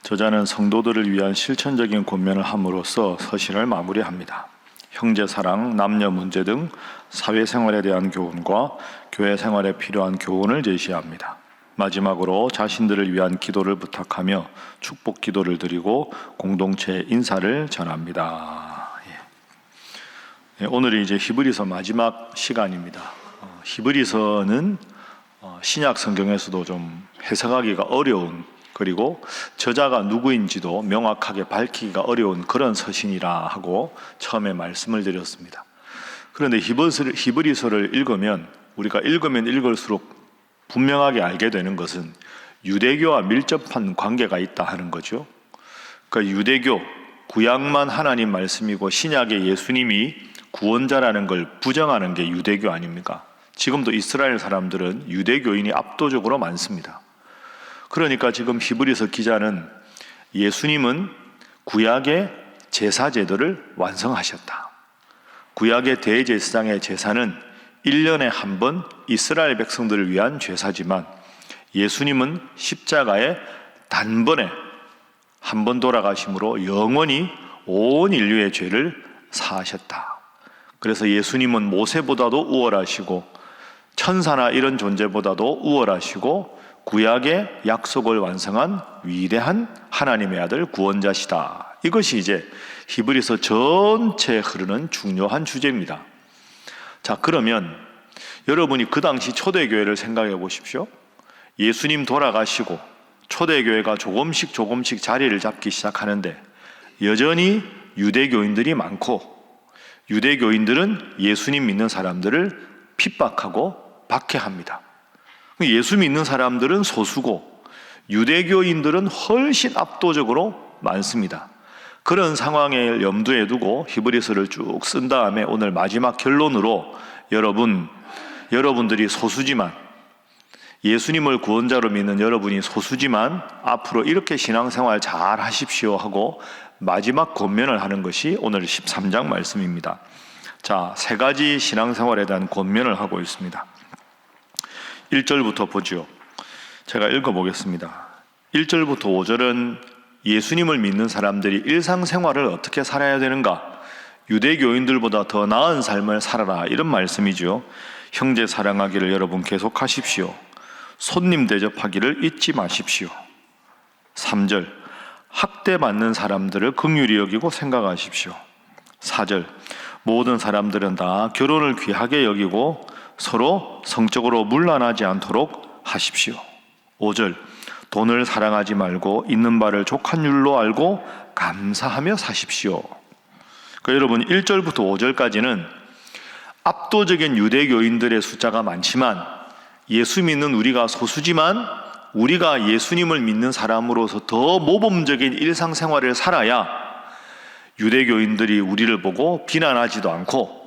저자는 성도들을 위한 실천적인 권면을 함으로써 서신을 마무리합니다. 형제사랑, 남녀 문제 등 사회생활에 대한 교훈과 교회 생활에 필요한 교훈을 제시합니다. 마지막으로 자신들을 위한 기도를 부탁하며 축복 기도를 드리고 공동체 인사를 전합니다. 오늘이 이제 히브리서 마지막 시간입니다. 히브리서는 신약 성경에서도 좀 해석하기가 어려운, 그리고 저자가 누구인지도 명확하게 밝히기가 어려운 그런 서신이라 하고 처음에 말씀을 드렸습니다. 그런데 히브리서를 읽으면, 우리가 읽으면 읽을수록 분명하게 알게 되는 것은 유대교와 밀접한 관계가 있다 하는 거죠. 그러니까 유대교, 구약만 하나님 말씀이고 신약의 예수님이 구원자라는 걸 부정하는 게 유대교 아닙니까? 지금도 이스라엘 사람들은 유대교인이 압도적으로 많습니다. 그러니까 지금 히브리서 기자는 예수님은 구약의 제사 제도를 완성하셨다. 구약의 대제사장의 제사는 1년에 한 번 이스라엘 백성들을 위한 제사지만 예수님은 십자가에 단번에 한 번 돌아가심으로 영원히 온 인류의 죄를 사하셨다. 그래서 예수님은 모세보다도 우월하시고 천사나 이런 존재보다도 우월하시고 구약의 약속을 완성한 위대한 하나님의 아들 구원자시다. 이것이 이제 히브리서 전체에 흐르는 중요한 주제입니다. 자, 그러면 여러분이 그 당시 초대교회를 생각해 보십시오. 예수님 돌아가시고 초대교회가 조금씩 자리를 잡기 시작하는데 여전히 유대교인들이 많고, 유대교인들은 예수님 믿는 사람들을 핍박하고 박해합니다. 예수 믿는 사람들은 소수고 유대교인들은 훨씬 압도적으로 많습니다. 그런 상황을 염두에 두고 히브리서를 쭉 쓴 다음에 오늘 마지막 결론으로 여러분들이 소수지만, 예수님을 구원자로 믿는 여러분이 소수지만 앞으로 이렇게 신앙생활 잘 하십시오 하고 마지막 권면을 하는 것이 오늘 13장 말씀입니다. 자, 세 가지 신앙생활에 대한 권면을 하고 있습니다. 1절부터 보죠. 제가 읽어보겠습니다. 1절부터 5절은 예수님을 믿는 사람들이 일상생활을 어떻게 살아야 되는가, 유대교인들보다 더 나은 삶을 살아라, 이런 말씀이죠. 형제 사랑하기를 여러분 계속하십시오. 손님 대접하기를 잊지 마십시오. 3절, 학대받는 사람들을 긍휼히 여기고 생각하십시오. 4절, 모든 사람들은 다 결혼을 귀하게 여기고 서로 성적으로 문란하지 않도록 하십시오. 5절, 돈을 사랑하지 말고 있는 바를 족한 율로 알고 감사하며 사십시오. 그러니까 여러분 1절부터 5절까지는 압도적인 유대교인들의 숫자가 많지만 예수 믿는 우리가 소수지만 우리가 예수님을 믿는 사람으로서 더 모범적인 일상생활을 살아야 유대교인들이 우리를 보고 비난하지도 않고,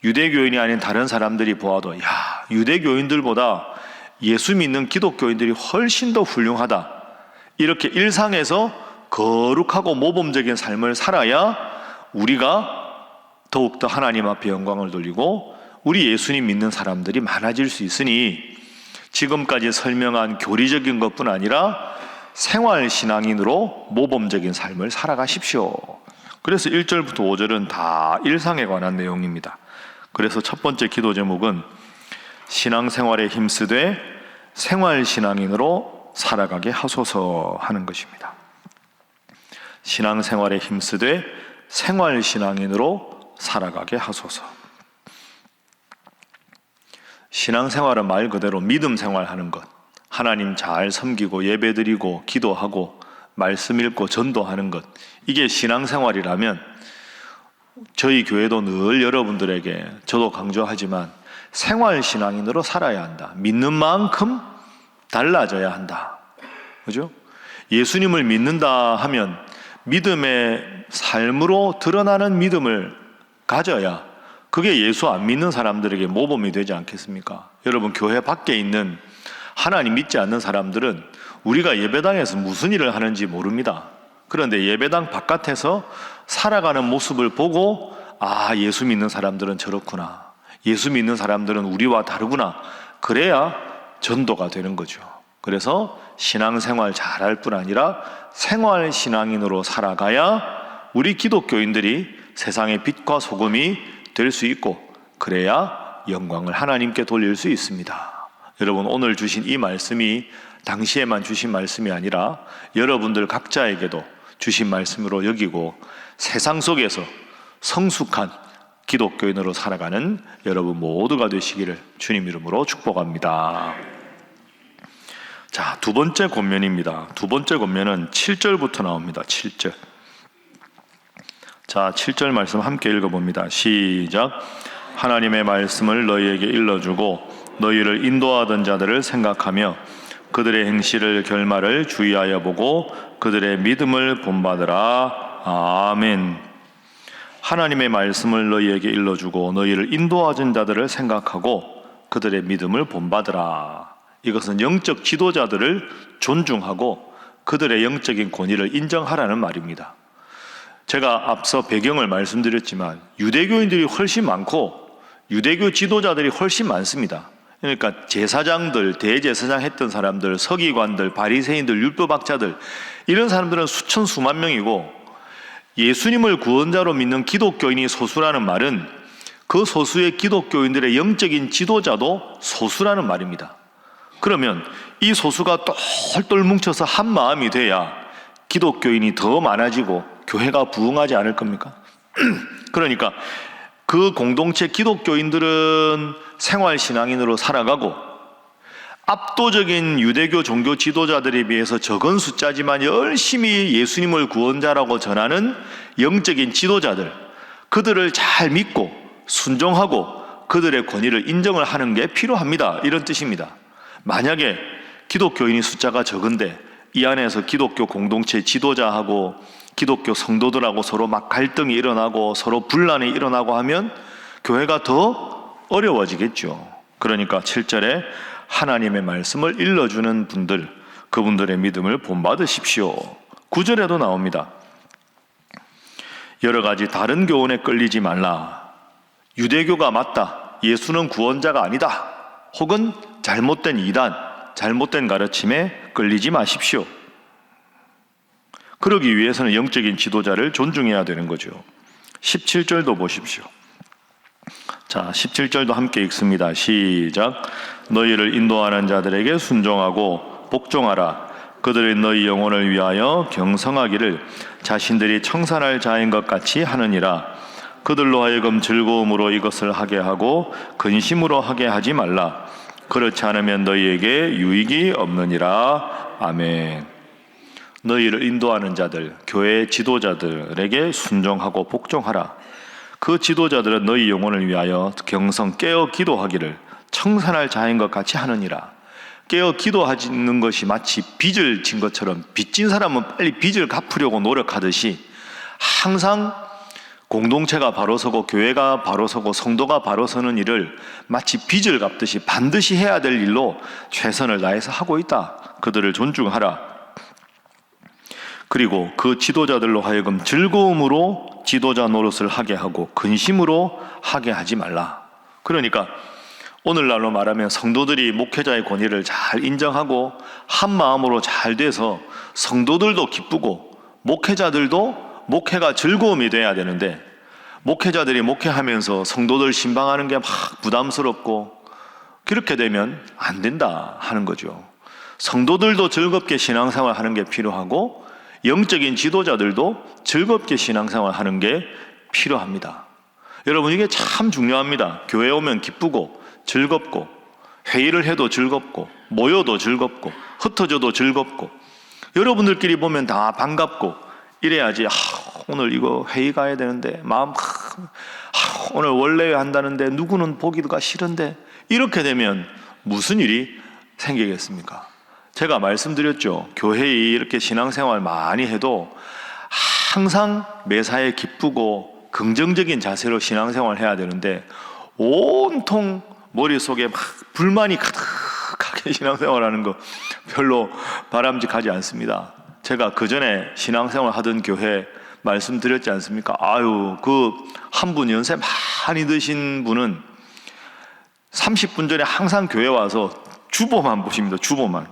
유대교인이 아닌 다른 사람들이 보아도 야, 유대교인들보다 예수 믿는 기독교인들이 훨씬 더 훌륭하다, 이렇게 일상에서 거룩하고 모범적인 삶을 살아야 우리가 더욱더 하나님 앞에 영광을 돌리고 우리 예수님 믿는 사람들이 많아질 수 있으니 지금까지 설명한 교리적인 것뿐 아니라 생활신앙인으로 모범적인 삶을 살아가십시오. 그래서 1절부터 5절은 다 일상에 관한 내용입니다. 그래서 첫 번째 기도 제목은 신앙생활에 힘쓰되 생활신앙인으로 살아가게 하소서 하는 것입니다. 신앙생활에 힘쓰되 생활신앙인으로 살아가게 하소서. 신앙생활은 말 그대로 믿음 생활하는 것, 하나님 잘 섬기고 예배드리고 기도하고 말씀 읽고 전도하는 것, 이게 신앙생활이라면 저희 교회도 늘 여러분들에게, 저도 강조하지만 생활신앙인으로 살아야 한다. 믿는 만큼 달라져야 한다. 그죠? 예수님을 믿는다 하면 믿음의 삶으로 드러나는 믿음을 가져야 그게 예수 안 믿는 사람들에게 모범이 되지 않겠습니까? 여러분, 교회 밖에 있는 하나님 믿지 않는 사람들은 우리가 예배당에서 무슨 일을 하는지 모릅니다. 그런데 예배당 바깥에서 살아가는 모습을 보고 아, 예수 믿는 사람들은 저렇구나, 예수 믿는 사람들은 우리와 다르구나, 그래야 전도가 되는 거죠. 그래서 신앙생활 잘할 뿐 아니라 생활신앙인으로 살아가야 우리 기독교인들이 세상의 빛과 소금이 될 수 있고, 그래야 영광을 하나님께 돌릴 수 있습니다. 여러분, 오늘 주신 이 말씀이 당시에만 주신 말씀이 아니라 여러분들 각자에게도 주신 말씀으로 여기고 세상 속에서 성숙한 기독교인으로 살아가는 여러분 모두가 되시기를 주님 이름으로 축복합니다. 자, 두 번째 권면입니다. 두 번째 권면은 7절부터 나옵니다. 7절. 자, 7절 말씀 함께 읽어봅니다. 시작. 하나님의 말씀을 너희에게 일러주고 너희를 인도하던 자들을 생각하며 그들의 행실을 결말을 주의하여 보고 그들의 믿음을 본받으라. 아멘. 하나님의 말씀을 너희에게 일러주고 너희를 인도하던 자들을 생각하고 그들의 믿음을 본받으라. 이것은 영적 지도자들을 존중하고 그들의 영적인 권위를 인정하라는 말입니다. 제가 앞서 배경을 말씀드렸지만 유대교인들이 훨씬 많고 유대교 지도자들이 훨씬 많습니다. 그러니까 제사장들, 대제사장 했던 사람들, 서기관들, 바리새인들, 율법학자들, 이런 사람들은 수천 수만 명이고, 예수님을 구원자로 믿는 기독교인이 소수라는 말은 그 소수의 기독교인들의 영적인 지도자도 소수라는 말입니다. 그러면 이 소수가 똘똘 뭉쳐서 한 마음이 돼야 기독교인이 더 많아지고 교회가 부흥하지 않을 겁니까? 그러니까 그 공동체 기독교인들은 생활신앙인으로 살아가고 압도적인 유대교 종교 지도자들에 비해서 적은 숫자지만 열심히 예수님을 구원자라고 전하는 영적인 지도자들, 그들을 잘 믿고 순종하고 그들의 권위를 인정을 하는 게 필요합니다. 이런 뜻입니다. 만약에 기독교인이 숫자가 적은데 이 안에서 기독교 공동체 지도자하고 기독교 성도들하고 서로 막 갈등이 일어나고 서로 분란이 일어나고 하면 교회가 더 어려워지겠죠. 그러니까 7절에 하나님의 말씀을 일러주는 분들, 그분들의 믿음을 본받으십시오. 9절에도 나옵니다. 여러 가지 다른 교훈에 끌리지 말라. 유대교가 맞다, 예수는 구원자가 아니다, 혹은 잘못된 이단, 잘못된 가르침에 끌리지 마십시오. 그러기 위해서는 영적인 지도자를 존중해야 되는 거죠. 17절도 보십시오. 자, 17절도 함께 읽습니다. 시작. 너희를 인도하는 자들에게 순종하고 복종하라. 그들이 너희 영혼을 위하여 경성하기를 자신들이 청산할 자인 것 같이 하느니라. 그들로 하여금 즐거움으로 이것을 하게 하고 근심으로 하게 하지 말라. 그렇지 않으면 너희에게 유익이 없느니라. 아멘. 너희를 인도하는 자들, 교회 지도자들에게 순종하고 복종하라. 그 지도자들은 너희 영혼을 위하여 경성 깨어 기도하기를 청산할 자인 것 같이 하느니라. 깨어 기도하는 것이 마치 빚을 진 것처럼, 빚진 사람은 빨리 빚을 갚으려고 노력하듯이 항상 공동체가 바로 서고 교회가 바로 서고 성도가 바로 서는 일을 마치 빚을 갚듯이 반드시 해야 될 일로 최선을 다해서 하고 있다. 그들을 존중하라. 그리고 그 지도자들로 하여금 즐거움으로 지도자 노릇을 하게 하고 근심으로 하게 하지 말라. 그러니까 오늘날로 말하면 성도들이 목회자의 권위를 잘 인정하고 한 마음으로 잘 돼서 성도들도 기쁘고 목회자들도 목회가 즐거움이 돼야 되는데, 목회자들이 목회하면서 성도들 신방하는 게 막 부담스럽고 그렇게 되면 안 된다 하는 거죠. 성도들도 즐겁게 신앙생활 하는 게 필요하고 영적인 지도자들도 즐겁게 신앙생활 하는 게 필요합니다. 여러분, 이게 참 중요합니다. 교회 오면 기쁘고 즐겁고 회의를 해도 즐겁고 모여도 즐겁고 흩어져도 즐겁고 여러분들끼리 보면 다 반갑고 이래야지. 오늘 이거 회의 가야 되는데 마음 오늘 원래 한다는데 누구는 보기가 싫은데, 이렇게 되면 무슨 일이 생기겠습니까? 제가 말씀드렸죠. 교회에 이렇게 신앙생활 많이 해도 항상 매사에 기쁘고 긍정적인 자세로 신앙생활 해야 되는데 온통 머릿속에 막 불만이 가득하게 신앙생활하는 거 별로 바람직하지 않습니다. 제가 그전에 신앙생활 하던 교회 말씀드렸지 않습니까? 그 한 분 연세 많이 드신 분은 30분 전에 항상 교회 와서 주보만 보십니다. 주보만.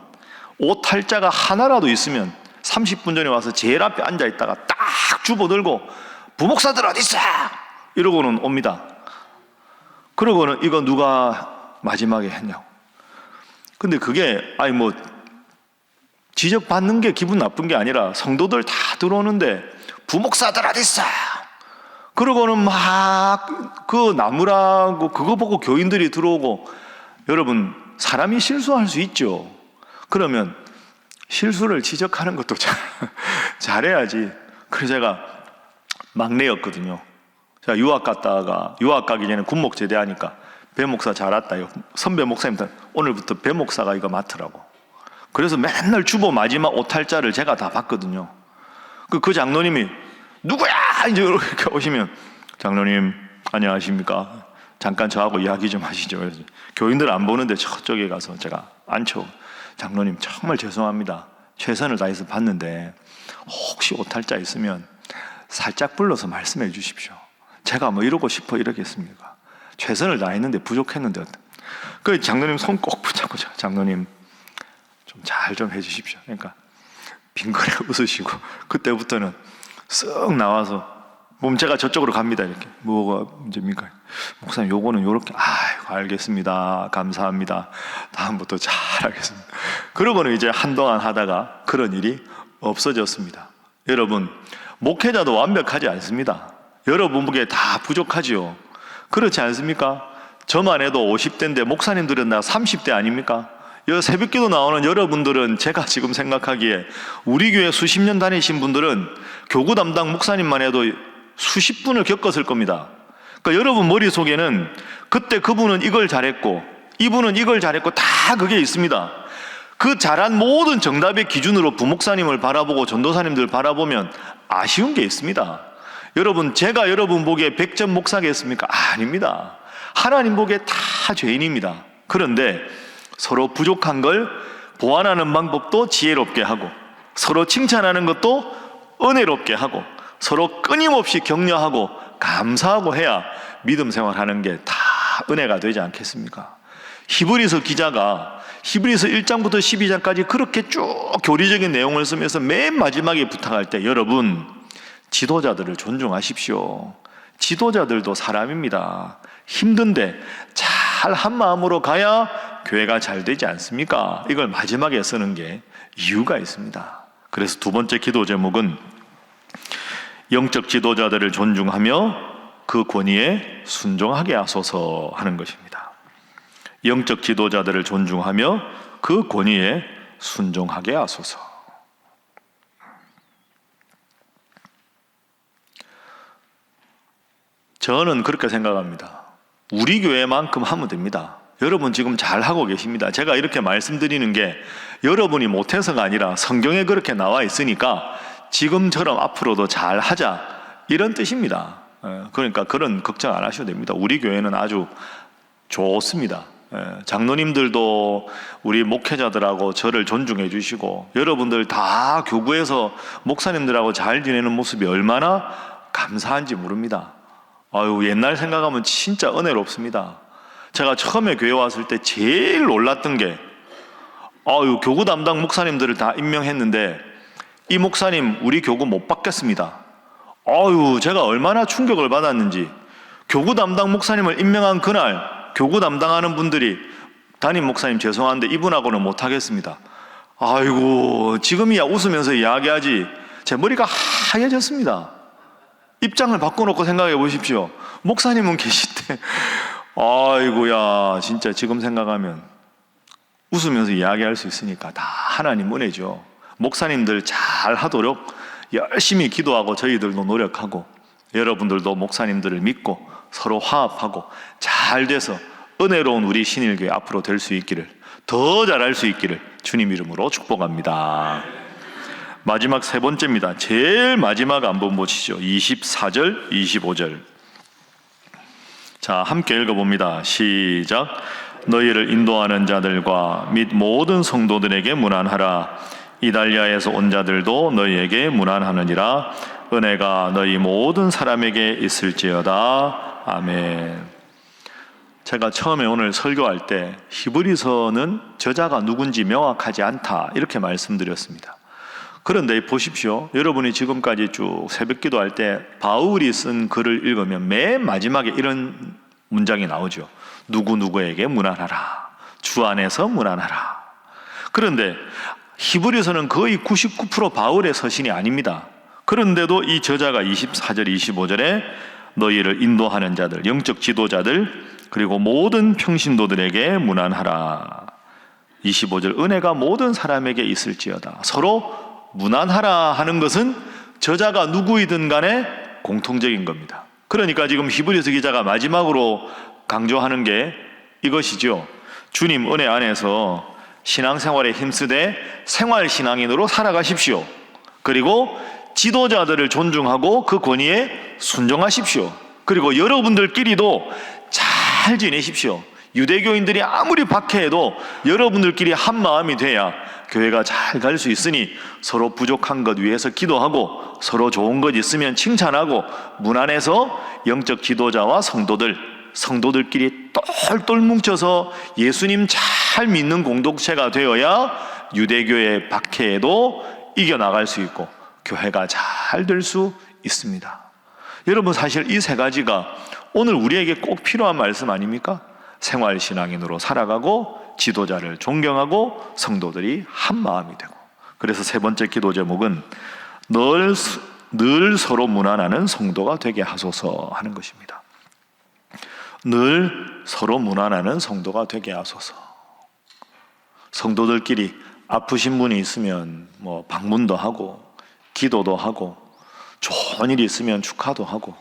옷 탈자가 하나라도 있으면 30분 전에 와서 제일 앞에 앉아 있다가 딱 주워들고 부목사들 어디 있어? 이러고는 옵니다. 그러고는 이거 누가 마지막에 했냐고. 근데 그게 지적받는 게 기분 나쁜 게 아니라 성도들 다 들어오는데 부목사들 어디 있어? 그러고는 막 그 나무라고 그거 보고 교인들이 들어오고. 여러분, 사람이 실수할 수 있죠. 그러면 실수를 지적하는 것도 잘해야지. 그래서 제가 막내였거든요. 제가 유학 가기 전에 군목 제대하니까 배 목사 잘 왔다. 선배 목사님들 오늘부터 배 목사가 이거 맡으라고. 그래서 맨날 주보 마지막 오탈자를 제가 다 봤거든요. 그 장로님이 누구야? 이제 이렇게 오시면 장로님 안녕하십니까? 잠깐 저하고 이야기 좀 하시죠. 그래서 교인들 안 보는데 저쪽에 가서 제가 앉혀. 장로님 정말 죄송합니다. 최선을 다해서 봤는데 혹시 오탈자 있으면 살짝 불러서 말씀해 주십시오. 제가 이러고 싶어 이러겠습니까? 최선을 다했는데 부족했는데. 그 장로님 손 꼭 붙잡고 장로님 좀 잘 좀 해주십시오. 그러니까 빙그레 웃으시고 그때부터는 쓱 나와서 제가 저쪽으로 갑니다. 이렇게 뭐가 문제입니까? 목사님 요거는 요렇게. 아이고 알겠습니다. 감사합니다. 다음부터 잘하겠습니다. 그러고는 이제 한동안 하다가 그런 일이 없어졌습니다. 여러분, 목회자도 완벽하지 않습니다. 여러분에게 다 부족하지요. 그렇지 않습니까? 저만 해도 50대인데 목사님들은 나 30대 아닙니까? 새벽기도 나오는 여러분들은 제가 지금 생각하기에 우리 교회 수십 년 다니신 분들은 교구 담당 목사님만 해도 수십 분을 겪었을 겁니다. 그러니까 여러분 머릿속에는 그때 그분은 이걸 잘했고 이분은 이걸 잘했고 다 그게 있습니다. 그 잘한 모든 정답의 기준으로 부목사님을 바라보고 전도사님들 바라보면 아쉬운 게 있습니다. 여러분, 제가 여러분 보기에 100점 목사겠습니까? 아닙니다. 하나님 보기에 다 죄인입니다. 그런데 서로 부족한 걸 보완하는 방법도 지혜롭게 하고, 서로 칭찬하는 것도 은혜롭게 하고, 서로 끊임없이 격려하고 감사하고 해야 믿음 생활하는 게 다 은혜가 되지 않겠습니까? 히브리서 기자가 히브리서 1장부터 12장까지 그렇게 쭉 교리적인 내용을 쓰면서 맨 마지막에 부탁할 때, 여러분 지도자들을 존중하십시오. 지도자들도 사람입니다. 힘든데 잘 한 마음으로 가야 교회가 잘 되지 않습니까? 이걸 마지막에 쓰는 게 이유가 있습니다. 그래서 두 번째 기도 제목은 영적 지도자들을 존중하며 그 권위에 순종하게 하소서 하는 것입니다. 영적 지도자들을 존중하며 그 권위에 순종하게 하소서. 저는 그렇게 생각합니다. 우리 교회만큼 하면 됩니다. 여러분 지금 잘하고 계십니다. 제가 이렇게 말씀드리는 게 여러분이 못해서가 아니라 성경에 그렇게 나와 있으니까 지금처럼 앞으로도 잘하자 이런 뜻입니다. 그러니까 그런 걱정 안 하셔도 됩니다. 우리 교회는 아주 좋습니다. 장로님들도 우리 목회자들하고 저를 존중해 주시고 여러분들 다 교구에서 목사님들하고 잘 지내는 모습이 얼마나 감사한지 모릅니다. 옛날 생각하면 진짜 은혜롭습니다. 제가 처음에 교회 왔을 때 제일 놀랐던 게 교구 담당 목사님들을 다 임명했는데 이 목사님 우리 교구 못 받겠습니다. 제가 얼마나 충격을 받았는지. 교구 담당 목사님을 임명한 그날 교구 담당하는 분들이 담임 목사님 죄송한데 이분하고는 못 하겠습니다. 지금이야 웃으면서 이야기하지 제 머리가 하얘졌습니다. 입장을 바꿔놓고 생각해 보십시오. 목사님은 계실 때 진짜 지금 생각하면 웃으면서 이야기할 수 있으니까 다 하나님 은혜죠. 목사님들 잘 하도록 열심히 기도하고 저희들도 노력하고 여러분들도 목사님들을 믿고 서로 화합하고 잘 돼서 은혜로운 우리 신일교회 앞으로 될 수 있기를, 더 잘할 수 있기를 주님 이름으로 축복합니다. 마지막 세 번째입니다. 제일 마지막 한번 보시죠. 24절, 25절. 자, 함께 읽어봅니다. 시작. 너희를 인도하는 자들과 및 모든 성도들에게 문안하라. 이달리아에서 온 자들도 너희에게 문안하느니라. 은혜가 너희 모든 사람에게 있을지어다. 아멘. 제가 처음에 오늘 설교할 때 히브리서는 저자가 누군지 명확하지 않다 이렇게 말씀드렸습니다. 그런데 보십시오. 여러분이 지금까지 쭉 새벽 기도할 때 바울이 쓴 글을 읽으면 맨 마지막에 이런 문장이 나오죠. 누구누구에게 문안하라. 주 안에서 문안하라. 그런데 히브리서는 거의 99% 바울의 서신이 아닙니다. 그런데도 이 저자가 24절, 25절에 너희를 인도하는 자들, 영적 지도자들, 그리고 모든 평신도들에게 문안하라. 25절, 은혜가 모든 사람에게 있을지어다. 서로 문안하라 하는 것은 저자가 누구이든 간에 공통적인 겁니다. 그러니까 지금 히브리서 기자가 마지막으로 강조하는 게 이것이죠. 주님 은혜 안에서 신앙생활에 힘쓰되 생활신앙인으로 살아가십시오. 그리고 지도자들을 존중하고 그 권위에 순종하십시오. 그리고 여러분들끼리도 잘 지내십시오. 유대교인들이 아무리 박해해도 여러분들끼리 한 마음이 돼야 교회가 잘 갈 수 있으니 서로 부족한 것 위해서 기도하고 서로 좋은 것 있으면 칭찬하고 문 안에서 영적 지도자와 성도들끼리 똘똘 뭉쳐서 예수님 잘 믿는 공동체가 되어야 유대교의 박해에도 이겨나갈 수 있고 교회가 잘 될 수 있습니다. 여러분, 사실 이 세 가지가 오늘 우리에게 꼭 필요한 말씀 아닙니까? 생활신앙인으로 살아가고 지도자를 존경하고 성도들이 한 마음이 되고. 그래서 세 번째 기도 제목은 늘 서로 문안하는 성도가 되게 하소서 하는 것입니다. 늘 서로 문안하는 성도가 되게 하소서. 성도들끼리 아프신 분이 있으면 방문도 하고 기도도 하고 좋은 일이 있으면 축하도 하고,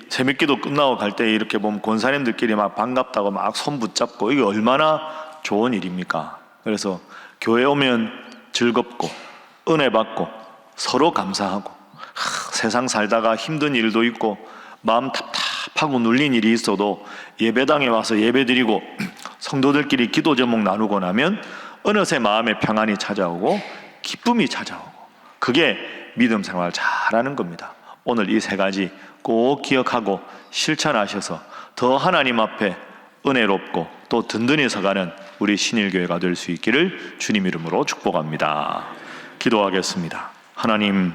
새벽기도 끝나고 갈 때 이렇게 보면 권사님들끼리 막 반갑다고 막 손 붙잡고, 이게 얼마나 좋은 일입니까? 그래서 교회 오면 즐겁고 은혜 받고 서로 감사하고, 세상 살다가 힘든 일도 있고 마음 답답하고 눌린 일이 있어도 예배당에 와서 예배드리고 성도들끼리 기도 제목 나누고 나면 어느새 마음에 평안이 찾아오고 기쁨이 찾아오고, 그게 믿음 생활 잘하는 겁니다. 오늘 이 세 가지 꼭 기억하고 실천하셔서 더 하나님 앞에 은혜롭고 또 든든히 서가는 우리 신일교회가 될 수 있기를 주님 이름으로 축복합니다. 기도하겠습니다. 하나님,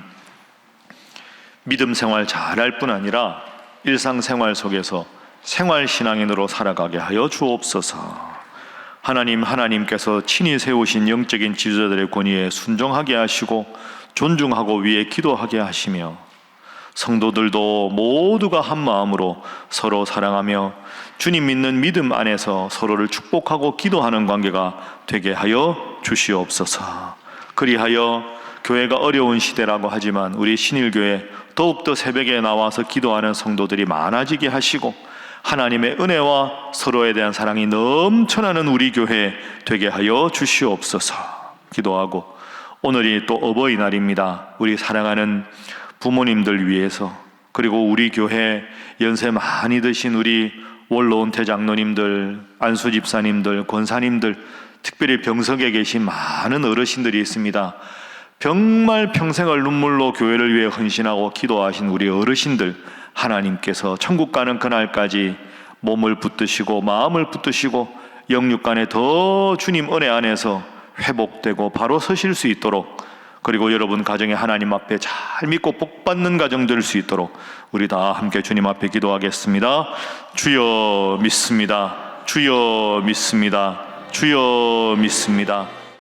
믿음 생활 잘할 뿐 아니라 일상생활 속에서 생활신앙인으로 살아가게 하여 주옵소서. 하나님께서 친히 세우신 영적인 지도자들의 권위에 순종하게 하시고 존중하고 위에 기도하게 하시며, 성도들도 모두가 한 마음으로 서로 사랑하며 주님 믿는 믿음 안에서 서로를 축복하고 기도하는 관계가 되게 하여 주시옵소서. 그리하여 교회가 어려운 시대라고 하지만 우리 신일교회 더욱더 새벽에 나와서 기도하는 성도들이 많아지게 하시고 하나님의 은혜와 서로에 대한 사랑이 넘쳐나는 우리 교회 되게 하여 주시옵소서. 기도하고, 오늘이 또 어버이날입니다. 우리 사랑하는 부모님들 위해서, 그리고 우리 교회 연세 많이 드신 우리 원로은퇴 장로님들, 안수 집사님들, 권사님들, 특별히 병석에 계신 많은 어르신들이 있습니다. 정말 평생을 눈물로 교회를 위해 헌신하고 기도하신 우리 어르신들, 하나님께서 천국 가는 그날까지 몸을 붙드시고 마음을 붙드시고 영육간에 더 주님 은혜 안에서 회복되고 바로 서실 수 있도록, 그리고 여러분 가정에 하나님 앞에 잘 믿고 복받는 가정 될 수 있도록 우리 다 함께 주님 앞에 기도하겠습니다. 주여 믿습니다. 주여 믿습니다. 주여 믿습니다.